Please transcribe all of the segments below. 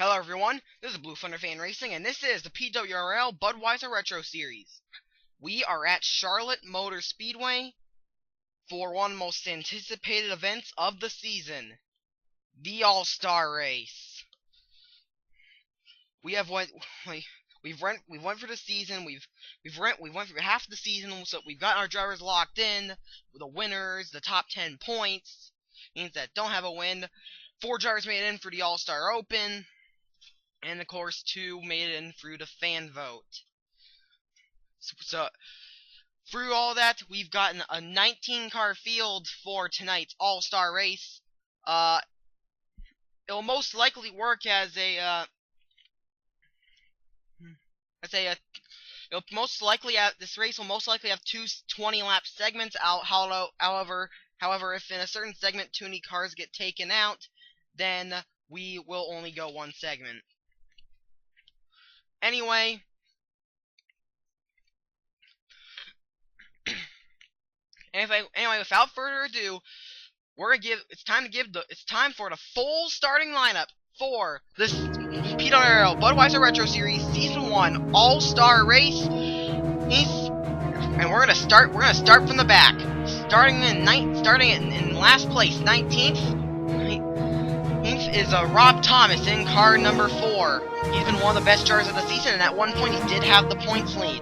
Hello everyone, this is Blue Thunder Fan Racing, and this is the PWRL Budweiser Retro Series. We are at Charlotte Motor Speedway for one of the most anticipated events of the season, the All-Star Race. We went for the season. We went for half the season, so we've got our drivers locked in. The winners, the top 10 points, means that don't have a win. 4 drivers made it in for the All-Star Open. And of course, 2 made it in through the fan vote. So through all that, we've gotten a 19-car field for tonight's All-Star Race. It'll most likely work as a this race will most likely have 2 20-lap segments out. However, if in a certain segment too many cars get taken out, then we will only go 1 segment. Anyway, without further ado, it's time for the full starting lineup for this PWRL Budweiser Retro Series Season 1 All-Star Race. And we're gonna start from the back, starting in last place, 19th. Is Rob Thomas in car number 4. He's been one of the best drivers of the season, and at one point he did have the points lead.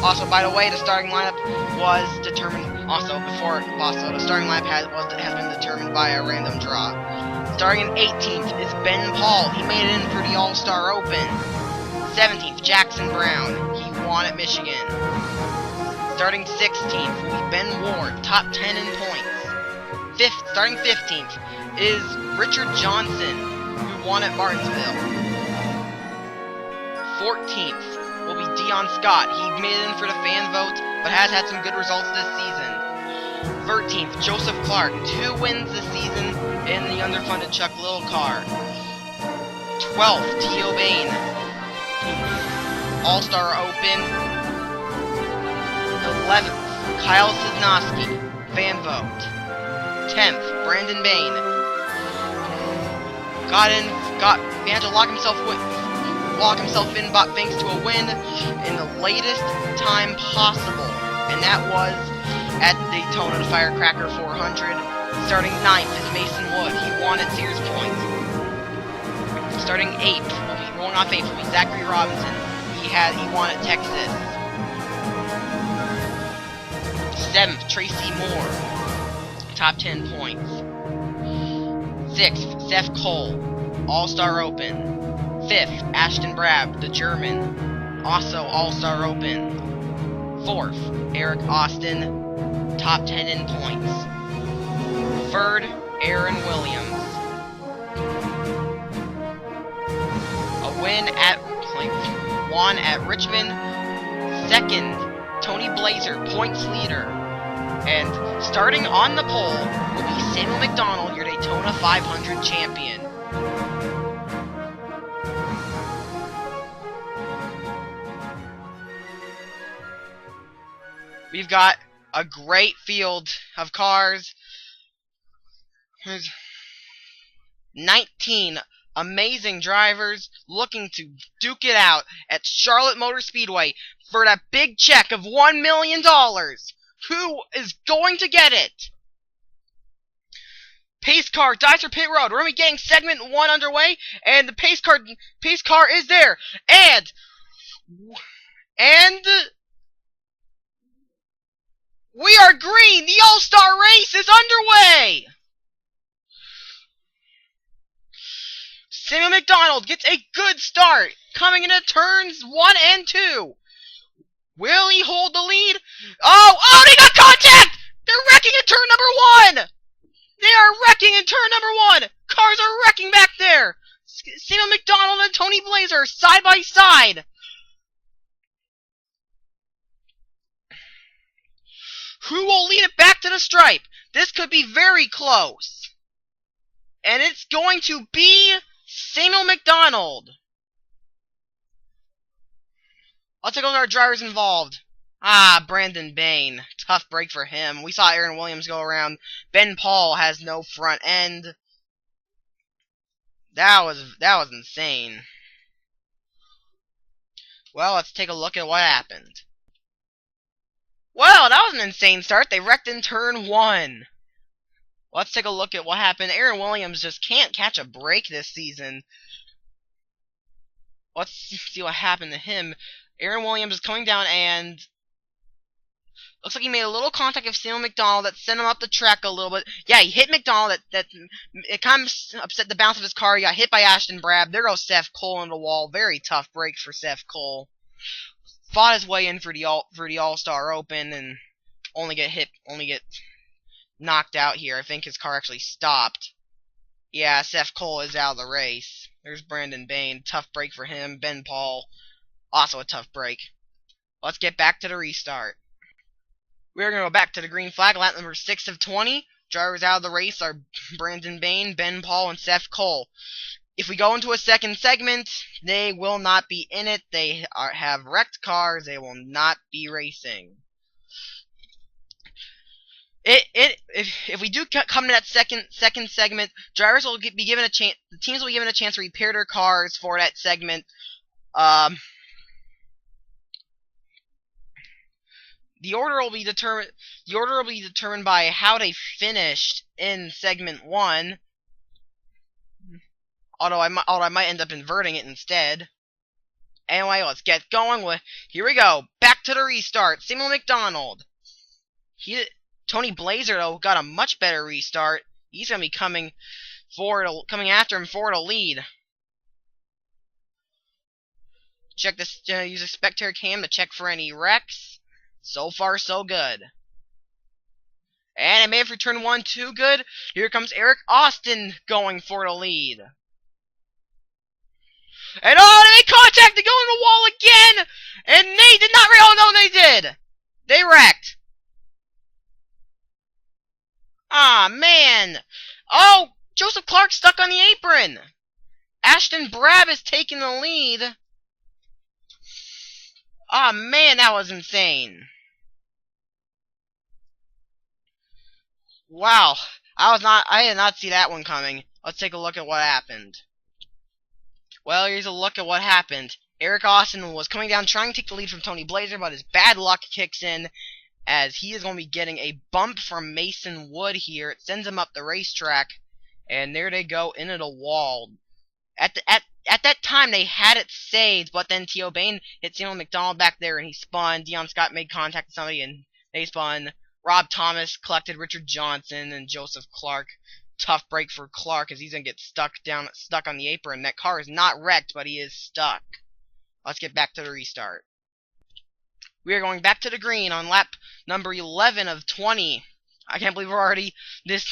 Also, by the way, the starting lineup was determined. The starting lineup has been determined by a random draw. Starting in 18th is Ben Paul. He made it in for the All-Star Open. 17th, Jackson Brown. He won at Michigan. Starting 16th will be Ben Ward, top 10 in points. Starting 15th is Richard Johnson, who won at Martinsville. 14th will be Dion Scott. He made it in for the fan vote, but has had some good results this season. 13th, Joseph Clark, 2 wins this season in the underfunded Chuck Little car. 12th, T.O. Bain, All-Star Open. 11th, Kyle Cisnowski, fan vote. 10th, Brandon Bain. Managed to lock himself in thanks to a win in the latest time possible, and that was at Daytona, the Firecracker 400. Starting 9th is Mason Wood. He won at Sears Points. Starting 8th, rolling off 8th, will be Zachary Robinson. He won at Texas. 7th, Tracy Moore, top 10 points. 6th, Seth Cole, All-Star Open. 5th, Ashton Brab, the German, also All-Star Open. 4th, Eric Austin, top 10 in points. 3rd, Aaron Williams. A win at Richmond. 2nd, Tony Blazer, points leader. And starting on the pole will be Samuel McDonald, your Daytona 500 champion. We've got a great field of cars. There's 19 amazing drivers looking to duke it out at Charlotte Motor Speedway for that big check of $1 million. Who is going to get it? Pace car, Dicer Pit Road. We're going to be getting segment 1 underway, and the pace car is there. And we are green. The All-Star Race is underway. Samuel McDonald gets a good start, coming into turns 1 and 2. Will he hold the lead? Oh, they got contact! They're wrecking in turn number 1! They are wrecking in turn number 1! Cars are wrecking back there! Samuel McDonald and Tony Blazer side by side. Who will lead it back to the stripe? This could be very close. And it's going to be Samuel McDonald. I'll take a look at our drivers involved. Brandon Bain. Tough break for him. We saw Aaron Williams go around. Ben Paul has no front end. That was insane. Well, let's take a look at what happened. Well, that was an insane start. They wrecked in turn 1. Let's take a look at what happened. Aaron Williams just can't catch a break this season. Let's see what happened to him. Aaron Williams is coming down and looks like he made a little contact with Samuel McDonald that sent him up the track a little bit. Yeah, he hit McDonald. It kind of upset the bounce of his car. He got hit by Ashton Brab. There goes Seth Cole into the wall. Very tough break for Seth Cole. Fought his way in for the All-Star Open and only get knocked out here. I think his car actually stopped. Yeah, Seth Cole is out of the race. There's Brandon Bain. Tough break for him. Ben Paul, also a tough break. Let's get back to the restart. We're going to go back to the green flag, lap number 6 of 20. Drivers out of the race are Brandon Bain, Ben Paul, and Seth Cole. If we go into a second segment, they will not be in it. They have wrecked cars. They will not be racing. If we do come to that second segment, drivers will be given a chance. The teams will be given a chance to repair their cars for that segment. The order will be determined. The order will be determined by how they finished in segment 1. Although I might end up inverting it instead. Anyway, let's get going with. Here we go. Back to the restart. Samuel McDonald. Tony Blazer though got a much better restart. He's gonna be coming after him for the lead. Check this. Use a spectator cam to check for any wrecks. So far, so good. And it may have returned 1 too good. Here comes Eric Austin going for the lead. And oh, they made contact to go in the wall again! And they did not. Oh no, they did. They wrecked. Ah, man. Oh, Joseph Clark stuck on the apron. Ashton Brab is taking the lead. Ah, man, that was insane. Wow. I did not see that one coming. Let's take a look at what happened. Well, here's a look at what happened. Eric Austin was coming down trying to take the lead from Tony Blazer, but his bad luck kicks in as he is going to be getting a bump from Mason Wood here. It sends him up the racetrack, and there they go into the wall. At that time, they had it saved, but then T.O. Bain hit Samuel McDonald back there, and he spun. Dion Scott made contact with somebody, and they spun. Rob Thomas collected Richard Johnson and Joseph Clark. Tough break for Clark as he's going to get stuck on the apron. That car is not wrecked, but he is stuck. Let's get back to the restart. We are going back to the green on lap number 11 of 20. I can't believe we're already this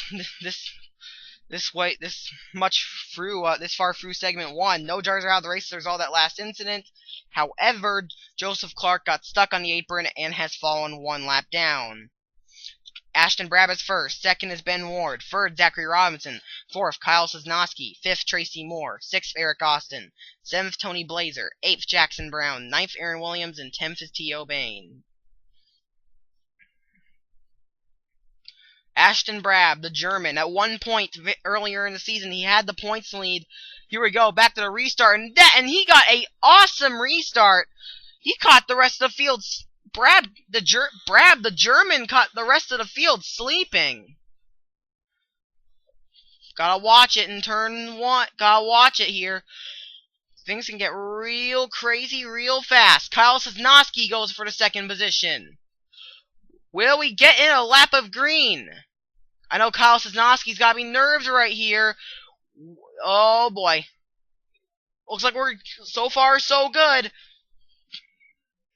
far through segment 1. No drivers are out of the race. There's all that last incident. However, Joseph Clark got stuck on the apron and has fallen 1 lap down. Ashton Brab is first. Second is Ben Ward. Third, Zachary Robinson. Fourth, Kyle Sosnowski. Fifth, Tracy Moore. Sixth, Eric Austin. Seventh, Tony Blazer. Eighth, Jackson Brown. Ninth, Aaron Williams. And 10th is T.O. Bain. Ashton Brab, the German. At one point earlier in the season, he had the points lead. Here we go, back to the restart. And he got a awesome restart. He caught the rest of the field. Brab, the German, caught the rest of the field sleeping. Gotta watch it in turn 1. Gotta watch it here. Things can get real crazy real fast. Kyle Sosnowski goes for the second position. Will we get in a lap of green? I know Kyle Sosnowski's got to be nerves right here. Oh boy. Looks like we're so far so good.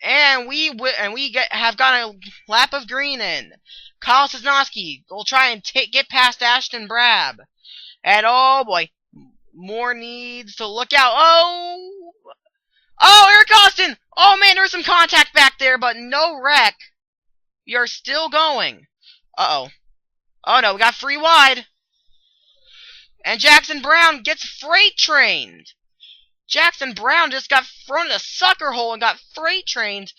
And we have got a lap of green in. Kyle Sosnowski will try and get past Ashton Brab. And oh boy, more needs to look out. Oh, Eric Austin. Oh man, there was some contact back there, but no wreck. You're still going. Uh-oh. Oh no, we got free wide. And Jackson Brown gets freight trained. Jackson Brown just got thrown in a sucker hole and got freight trained.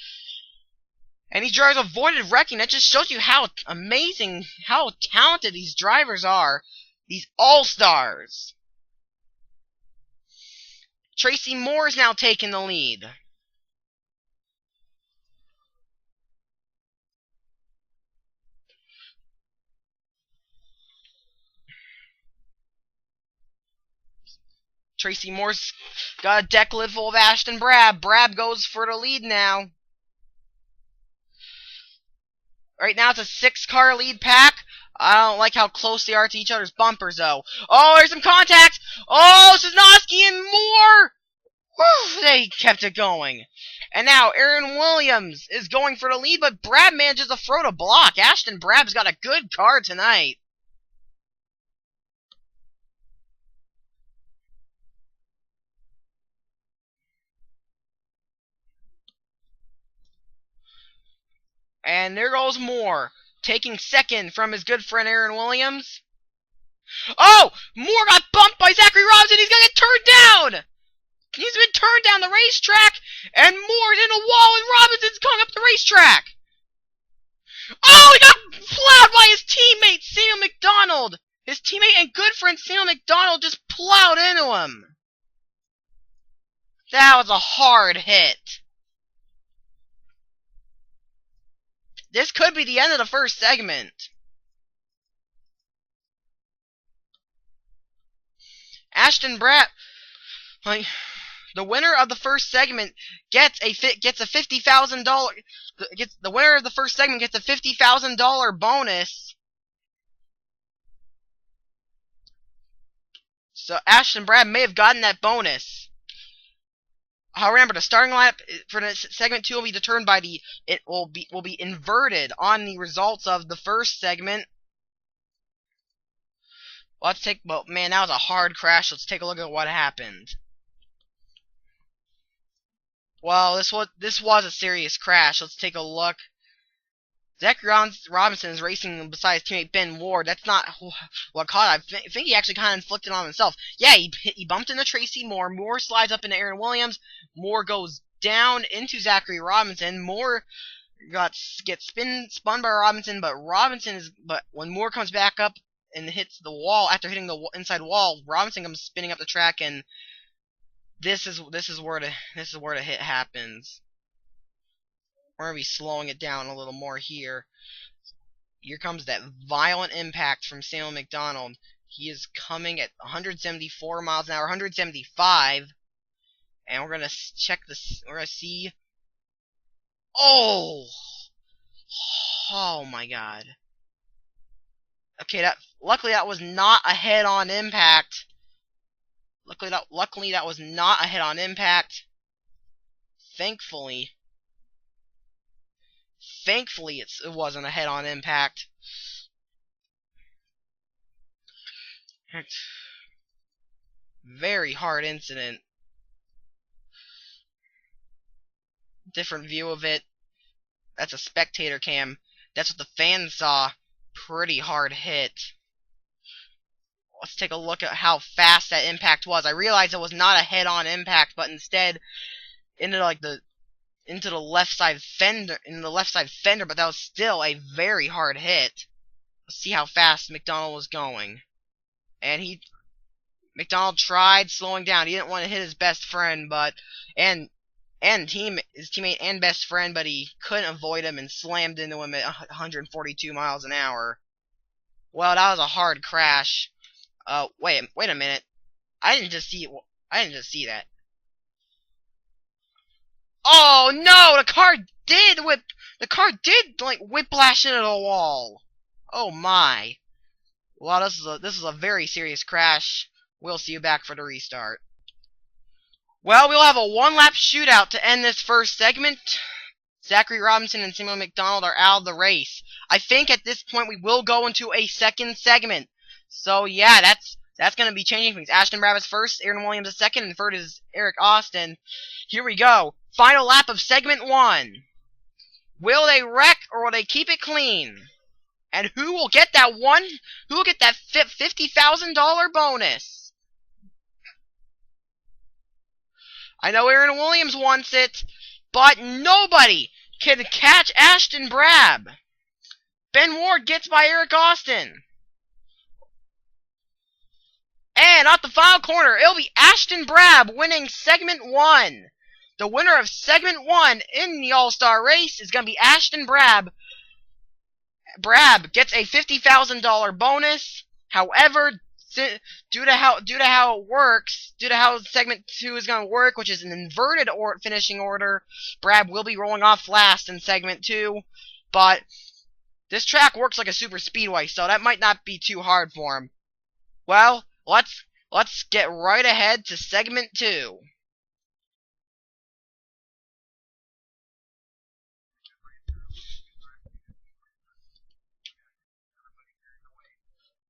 And these drivers avoided wrecking. That just shows you how amazing, how talented these drivers are. These all-stars. Tracy Moore's now taking the lead. Tracy Moore's got a deck lid full of Ashton Brab. Brab goes for the lead now. Right now it's a 6-car lead pack. I don't like how close they are to each other's bumpers, though. Oh, there's some contact. Oh, Sosnowski and Moore. Whew, they kept it going. And now Aaron Williams is going for the lead, but Brab manages to throw the block. Ashton Brab's got a good car tonight. And there goes Moore, taking second from his good friend Aaron Williams. Oh! Moore got bumped by Zachary Robinson. He's going to get turned down! He's been turned down the racetrack, and Moore's in a wall, and Robinson's coming up the racetrack. Oh, he got plowed by his teammate, Samuel McDonald. His teammate and good friend Samuel McDonald just plowed into him. That was a hard hit. This could be the end of the first segment. Ashton Brab, like, the winner of the first segment gets a $50,000. The winner of the first segment gets a $50,000 bonus. So Ashton Brab may have gotten that bonus. However, remember, the starting lineup for the segment 2 will be determined by it will be inverted on the results of the first segment. Well, man, that was a hard crash. Let's take a look at what happened. Well, this was a serious crash. Let's take a look. Zachary Robinson is racing beside his teammate Ben Ward. That's not what caught him. I think he actually kind of inflicted on himself. Yeah, he bumped into Tracy Moore. Moore slides up into Aaron Williams. Moore goes down into Zachary Robinson. Moore gets spun by Robinson, but when Moore comes back up and hits the wall after hitting the inside wall, Robinson comes spinning up the track, and this is where the hit happens. We're going to be slowing it down a little more here. Here comes that violent impact from Samuel McDonald. He is coming at 174 miles an hour, 175. And we're going to check this. We're going to see. Oh! Oh my god. Okay, luckily that was not a head-on impact. Luckily that was not a head-on impact. Thankfully it wasn't a head-on impact. Very hard incident. Different view of it. That's a spectator cam. That's what the fans saw. Pretty hard hit. Let's take a look at how fast that impact was. I realized it was not a head-on impact, but instead into the left side fender, but that was still a very hard hit. Let's see how fast McDonald was going. And McDonald tried slowing down. He didn't want to hit his best friend, his teammate and best friend, but he couldn't avoid him and slammed into him at 142 miles an hour. Well, that was a hard crash. Wait a minute. I didn't just see that. Oh no! The car did like whiplash into the wall. Oh my! Well, this is a very serious crash. We'll see you back for the restart. Well, we'll have a one-lap shootout to end this first segment. Zachary Robinson and Samuel McDonald are out of the race. I think at this point we will go into a second segment. So yeah, that's going to be changing things. Ashton Brab is first, Aaron Williams is second, and third is Eric Austin. Here we go. Final lap of segment 1. Will they wreck or will they keep it clean? And who will get that $50,000 bonus? I know Aaron Williams wants it, but nobody can catch Ashton Brab. Ben Ward gets by Eric Austin. And at the final corner, it'll be Ashton Brab winning Segment 1. The winner of Segment 1 in the All-Star race is going to be Ashton Brab. Brab gets a $50,000 bonus. However, due to how it works, due to how Segment 2 is going to work, which is an inverted finishing order, Brab will be rolling off last in Segment 2. But this track works like a super speedway, so that might not be too hard for him. Well, let's get right ahead to Segment 2.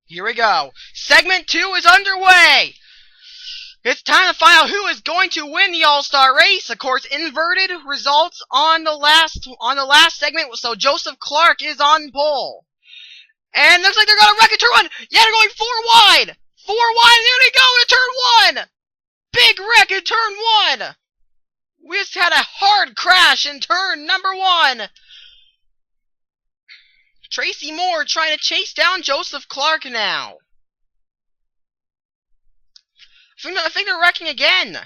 Here we go. Segment 2 is underway. It's time to find out who is going to win the All-Star race. Of course, inverted results on the last segment, so Joseph Clark is on pole. And looks like they're going to wreck at turn 1. Yeah, they're going 4 wide. 4 wide, and there they go into turn 1. Big wreck in turn 1. We just had a hard crash in turn number 1. Tracy Moore trying to chase down Joseph Clark now. I think they're wrecking again.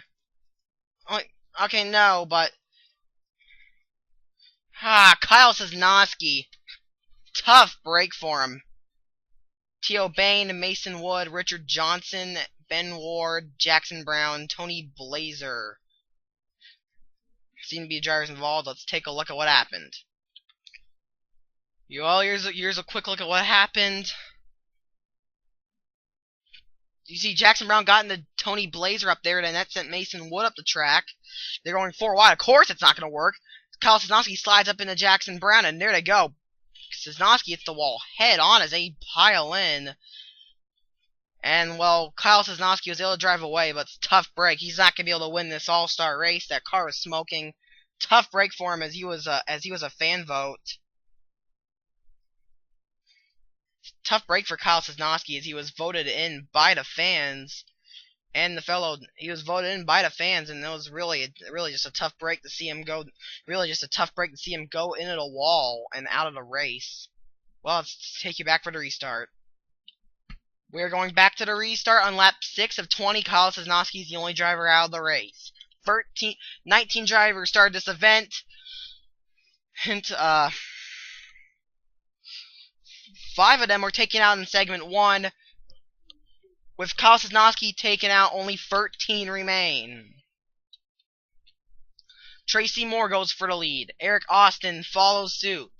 Okay, no, but... Kyle Sosnowski. Tough break for him. T.O. Bain, Mason Wood, Richard Johnson, Ben Ward, Jackson Brown, Tony Blazer. Seem to be drivers involved. Let's take a look at what happened. Here's a quick look at what happened. You see Jackson Brown got into Tony Blazer up there, and that sent Mason Wood up the track. They're going 4 wide. Of course it's not going to work. Kyle Sosnowski slides up into Jackson Brown, and there they go. Sosnowski hits the wall head on as they pile in. And, well, Kyle Sosnowski was able to drive away, but it's a tough break. He's not going to be able to win this All-Star race. That car was smoking. Tough break for him as he was a fan vote. Tough break for Kyle Sosnowski as he was voted in by the fans. And he was voted in by the fans, and it was really just a tough break to see him go. Really just a tough break to see him go into the wall and out of the race. Well, let's take you back for the restart. We're going back to the restart on lap 6 of 20. Kyle Sosnowski is the only driver out of the race. 19 drivers started this event. And 5 of them were taken out in segment 1. With Kyle Sosnowski taken out, only 13 remain. Tracy Moore goes for the lead. Eric Austin follows suit.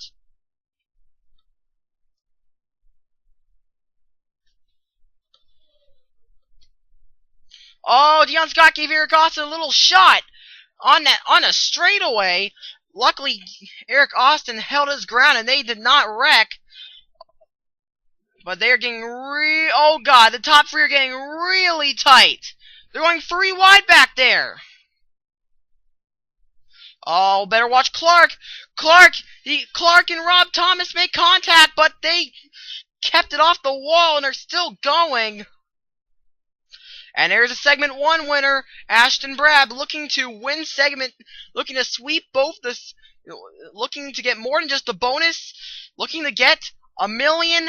Oh, Dion Scott gave Eric Austin a little shot on a straightaway. Luckily, Eric Austin held his ground and they did not wreck. But they're getting oh god, the top 3 are getting really tight. They're going 3 wide back there. Oh, better watch Clark. Clark and Rob Thomas make contact, but they kept it off the wall and they're still going. And there's a segment 1 winner, Ashton Brab, looking to sweep both looking to get more than just a bonus, looking to get $1 million.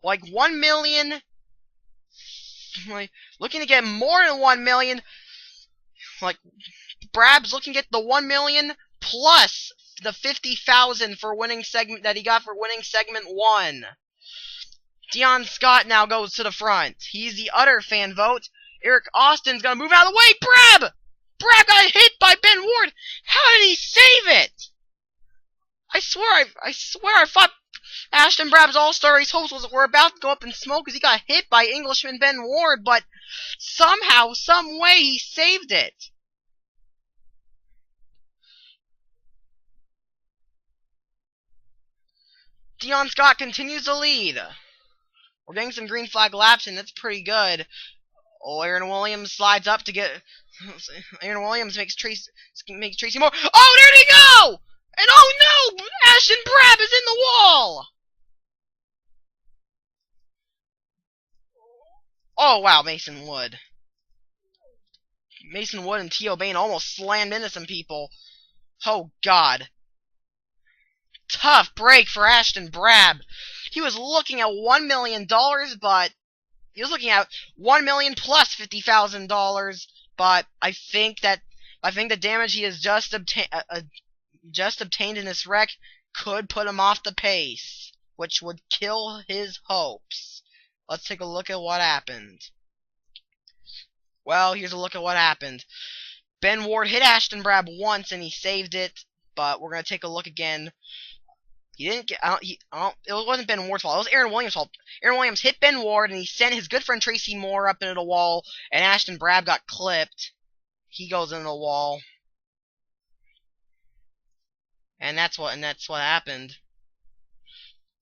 Like 1 million, looking to get more than 1 million. Like Brab's looking to get the 1 million plus the 50,000 for winning segment that he got for winning segment 1. Dion Scott now goes to the front. He's the other fan vote. Eric Austin's gonna move out of the way. Brab got hit by Ben Ward. How did he save it? I swear I thought Ashton Brab's All-Star Race hopes were about to go up in smoke because he got hit by Englishman Ben Ward, but somehow, some way, he saved it. Dion Scott continues to lead. We're getting some green flag laps, and that's pretty good. Oh, Aaron Williams slides up to get... Aaron Williams makes Tracy Moore... Oh, there they go! And oh no! Ashton Brab is in the wall! Oh wow, Mason Wood. Mason Wood and T.O. Bain almost slammed into some people. Oh god. Tough break for Ashton Brab. He was looking at $1 million, but he was looking at 1 million plus $50,000. But I think the damage he has just obtained in this wreck could put him off the pace, which would kill his hopes. Let's take a look at what happened. Well, here's a look at what happened. Ben Ward hit Ashton Brab once and he saved it, but we're gonna take a look again. He didn't get. It wasn't Ben Ward's fault. It was Aaron Williams' fault. Aaron Williams hit Ben Ward and he sent his good friend Tracy Moore up into the wall, and Ashton Brab got clipped. He goes into the wall, and that's what happened.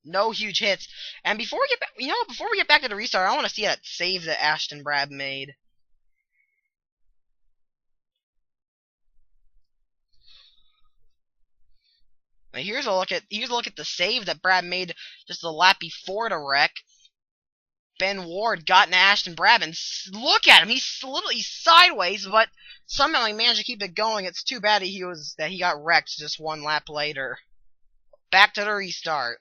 No huge hits. And before we get back, before we get back to the restart, I want to see that save that Ashton Brab made. Now here's a look at the save that Brab made just a lap before the wreck. Ben Ward got into Ashton Brab, and look at him. He's literally sideways, but somehow he managed to keep it going. It's too bad that he got wrecked just one lap later. Back to the restart.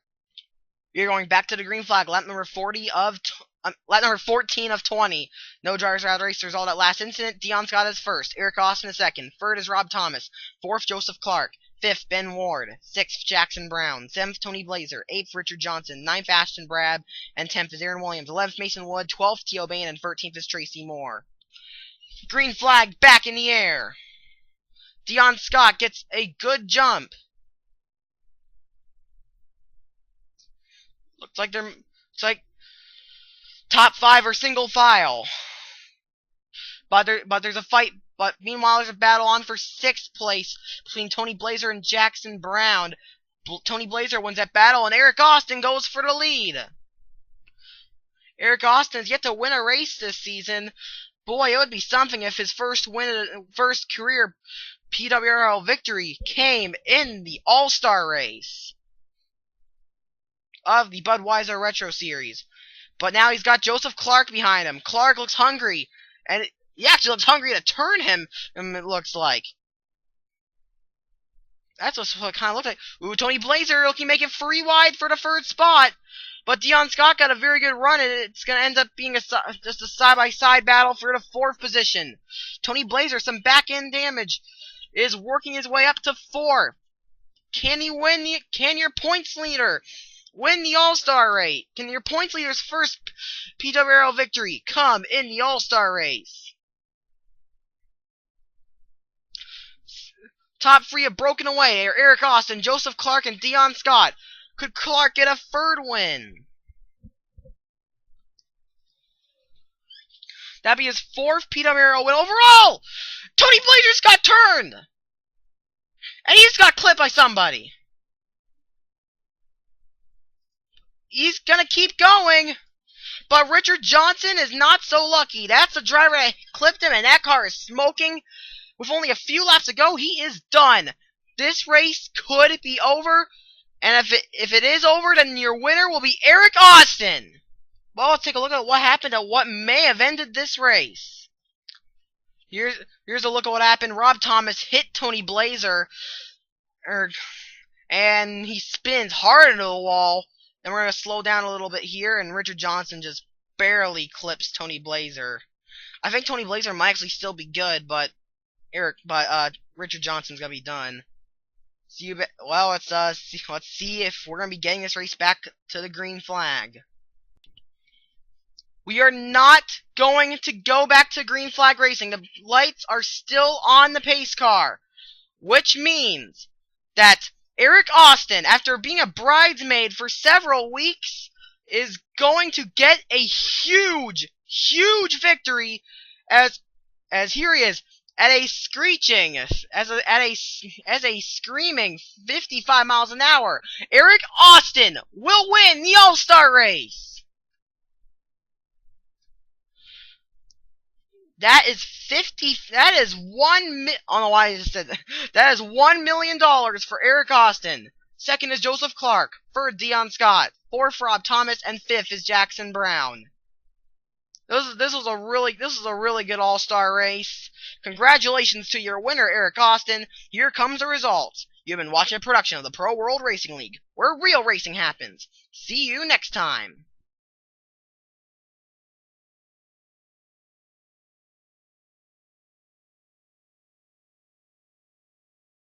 We're going back to the green flag, lap number 14 of 20. No drivers are out of the race. There's all that last incident. Dion Scott is first. Eric Austin is second. Third is Rob Thomas. Fourth, Joseph Clark. Fifth, Ben Ward. Sixth, Jackson Brown. Seventh, Tony Blazer. Eighth, Richard Johnson. Ninth, Ashton Brab. And 10th is Aaron Williams. 11th, Mason Wood. 12th, T.O. Bain. And 13th is Tracy Moore. Green flag back in the air. Dion Scott gets a good jump. Looks like top 5 are single file. But there's a fight. But meanwhile, there's a battle on for 6th place between Tony Blazer and Jackson Brown. Tony Blazer wins that battle, and Eric Austin goes for the lead. Eric Austin's yet to win a race this season. Boy, it would be something if his first career PWRL victory came in the All-Star race of the Budweiser Retro Series. But now he's got Joseph Clark behind him. Clark looks hungry, and he actually looks hungry to turn him, it looks like. That's what it kind of looks like. Ooh, Tony Blazer looking make it free wide for the 3rd spot. But Dion Scott got a very good run, and it's going to end up being just a side-by-side battle for the 4th position. Tony Blazer, some back-end damage, is working his way up to 4. Can your points leader win the All-Star race? Can your points leader's first PWRL victory come in the All-Star race? Top 3 have broken away. They are Eric Austin, Joseph Clark, and Dion Scott. Could Clark get a 3rd win? That'd be his 4th PWRL win overall! Tony Blazer's got turned! And he just got clipped by somebody. He's gonna keep going. But Richard Johnson is not so lucky. That's the driver that clipped him, and that car is smoking. With only a few laps to go, he is done. This race could be over, and if it is over, then your winner will be Eric Austin. Well, let's take a look at what happened and what may have ended this race. Here's a look at what happened. Rob Thomas hit Tony Blazer, and he spins hard into the wall. Then we're going to slow down a little bit here, and Richard Johnson just barely clips Tony Blazer. I think Tony Blazer might actually still be good, but Richard Johnson's gonna be done. Well, let's see if we're gonna be getting this race back to the green flag. We are not going to go back to green flag racing. The lights are still on the pace car, which means that Eric Austin, after being a bridesmaid for several weeks, is going to get a huge victory as here he is. At a screeching, as a screaming 55 miles an hour, Eric Austin will win the All-Star race. That is I don't know why I just said that. That is $1 million for Eric Austin. Second is Joseph Clark. Third, Dion Scott. Fourth, Rob Thomas, and fifth is Jackson Brown. This was a really good All-Star race. Congratulations to your winner, Eric Austin. Here comes the results. You've been watching a production of the Pro World Racing League, where real racing happens. See you next time.